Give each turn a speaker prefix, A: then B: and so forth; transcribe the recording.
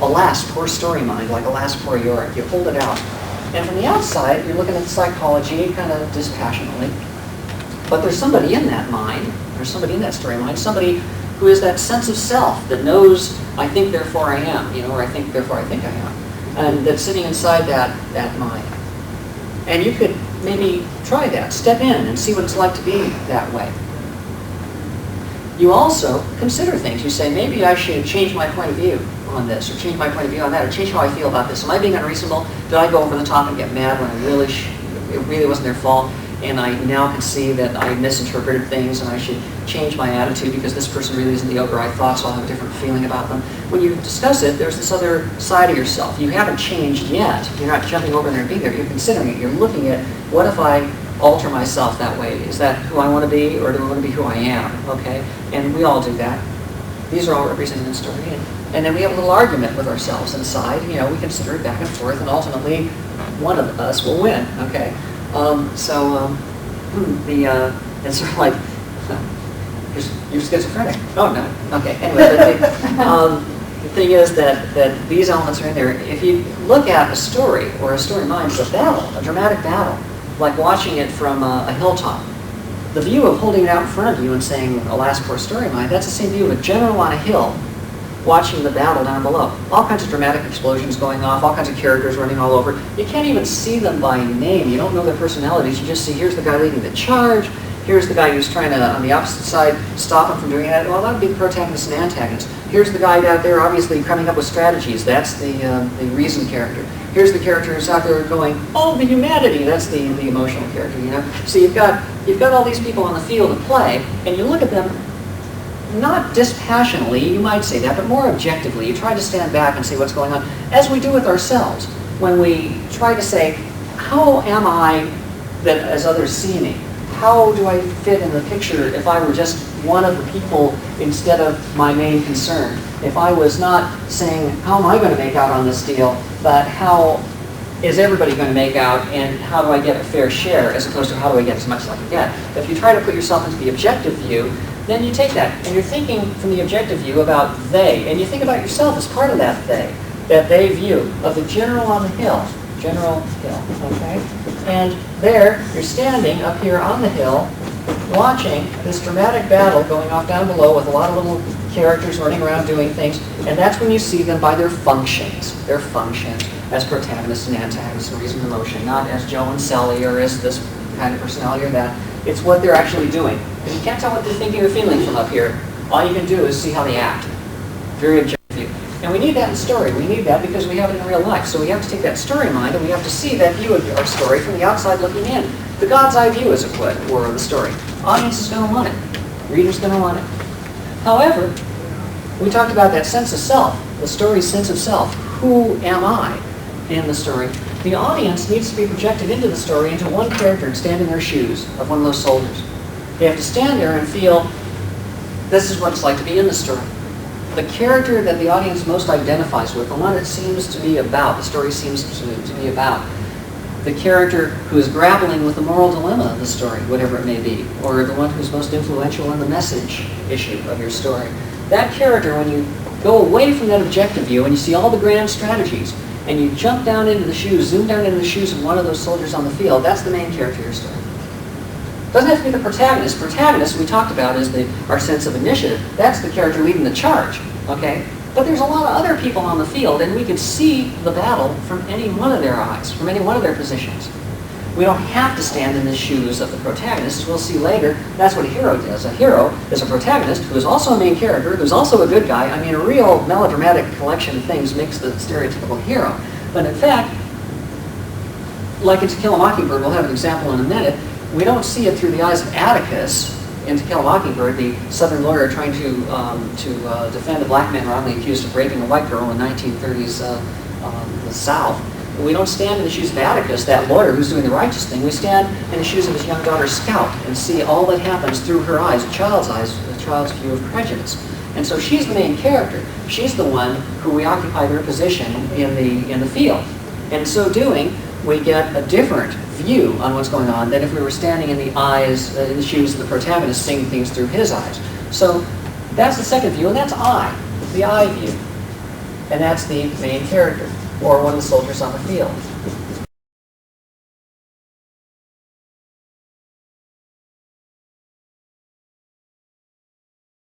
A: alas, poor story mind, like alas, poor Yorick. You hold it out. And from the outside, you're looking at the psychology kind of dispassionately. But there's somebody in that mind, there's somebody in that story mind, somebody who is that sense of self that knows, I think, therefore I am, or I think, therefore I think I am. And that's sitting inside that mind. And you could maybe try that, step in and see what it's like to be that way. You also consider things. You say, maybe I should change my point of view on this, or change my point of view on that, or change how I feel about this. Am I being unreasonable? Did I go over the top and get mad when it really wasn't their fault? And I now can see that I misinterpreted things and I should change my attitude because this person really isn't the ogre I thought, so I'll have a different feeling about them. When you discuss it, there's this other side of yourself. You haven't changed yet. You're not jumping over there and being there. You're considering it. You're looking at, what if I alter myself that way? Is that who I want to be, or do I want to be who I am? Okay? And we all do that. These are all represented in the story. And then we have a little argument with ourselves inside. We consider it back and forth, and ultimately, one of us will win. Okay? It's sort of like, you're schizophrenic. Oh, no. Okay, anyway, the thing is that these elements are in there. If you look at a story, or a story mind, it's a battle, a dramatic battle, like watching it from a hilltop. The view of holding it out in front of you and saying, alas, poor story mind, that's the same view of a general on a hill watching the battle down below. All kinds of dramatic explosions going off, all kinds of characters running all over. You can't even see them by name. You don't know their personalities. You just see, here's the guy leading the charge. Here's the guy who's trying to, on the opposite side, stop him from doing that. Well, that would be the protagonist and antagonist. Here's the guy out there, obviously, coming up with strategies. That's the reason character. Here's the character who's out there going, oh, the humanity. That's the emotional character, So you've got all these people on the field at play, and you look at them, not dispassionately, you might say that, but more objectively. You try to stand back and see what's going on, as we do with ourselves, when we try to say, how am I that as others see me? How do I fit in the picture if I were just one of the people instead of my main concern? If I was not saying, how am I going to make out on this deal, but how is everybody going to make out, and how do I get a fair share, as opposed to how do I get as much as I can get? If you try to put yourself into the objective view, then you take that, and you're thinking from the objective view about they, and you think about yourself as part of that they view of the general on the hill, okay? And there, you're standing up here on the hill, watching this dramatic battle going off down below with a lot of little characters running around doing things, and that's when you see them by their functions as protagonists and antagonists and reason and emotion, not as Joe and Sally or as this kind of personality or that. It's what they're actually doing. If you can't tell what they're thinking or feeling from up here, all you can do is see how they act. Very objective view. And we need that in story. We need that because we have it in real life. So we have to take that story mind and we have to see that view of our story from the outside looking in. The God's eye view, as it were, of the story. Audience is going to want it. Reader's going to want it. However, we talked about that sense of self, the story's sense of self. Who am I in the story? The audience needs to be projected into the story, into one character, and stand in their shoes of one of those soldiers. They have to stand there and feel, this is what it's like to be in the story. The character that the audience most identifies with, the one it seems to be about, the story seems to be about, the character who is grappling with the moral dilemma of the story, whatever it may be, or the one who's most influential in the message issue of your story. That character, when you go away from that objective view and you see all the grand strategies, and you jump down into the shoes, zoom down into the shoes of one of those soldiers on the field, that's the main character of your story. It doesn't have to be the protagonist. Protagonist, we talked about, is our sense of initiative. That's the character leading the charge, okay? But there's a lot of other people on the field, and we can see the battle from any one of their eyes, from any one of their positions. We don't have to stand in the shoes of the protagonist. As we'll see later, that's what a hero does. A hero is a protagonist who is also a main character, who's also a good guy. I mean, a real melodramatic collection of things makes the stereotypical hero. But in fact, like in To Kill a Mockingbird, we'll have an example in a minute, we don't see it through the eyes of Atticus in To Kill a Mockingbird, the Southern lawyer trying to defend a black man wrongly accused of raping a white girl in 1930s the South. We don't stand in the shoes of Atticus, that lawyer who's doing the righteous thing. We stand in the shoes of his young daughter Scout and see all that happens through her eyes, a child's view of prejudice. And so she's the main character. She's the one who we occupy their position in the field. And in so doing, we get a different view on what's going on than if we were standing in the shoes of the protagonist, seeing things through his eyes. So that's the second view, and that's I, the I view. and that's the main character, or one of the soldiers on the field.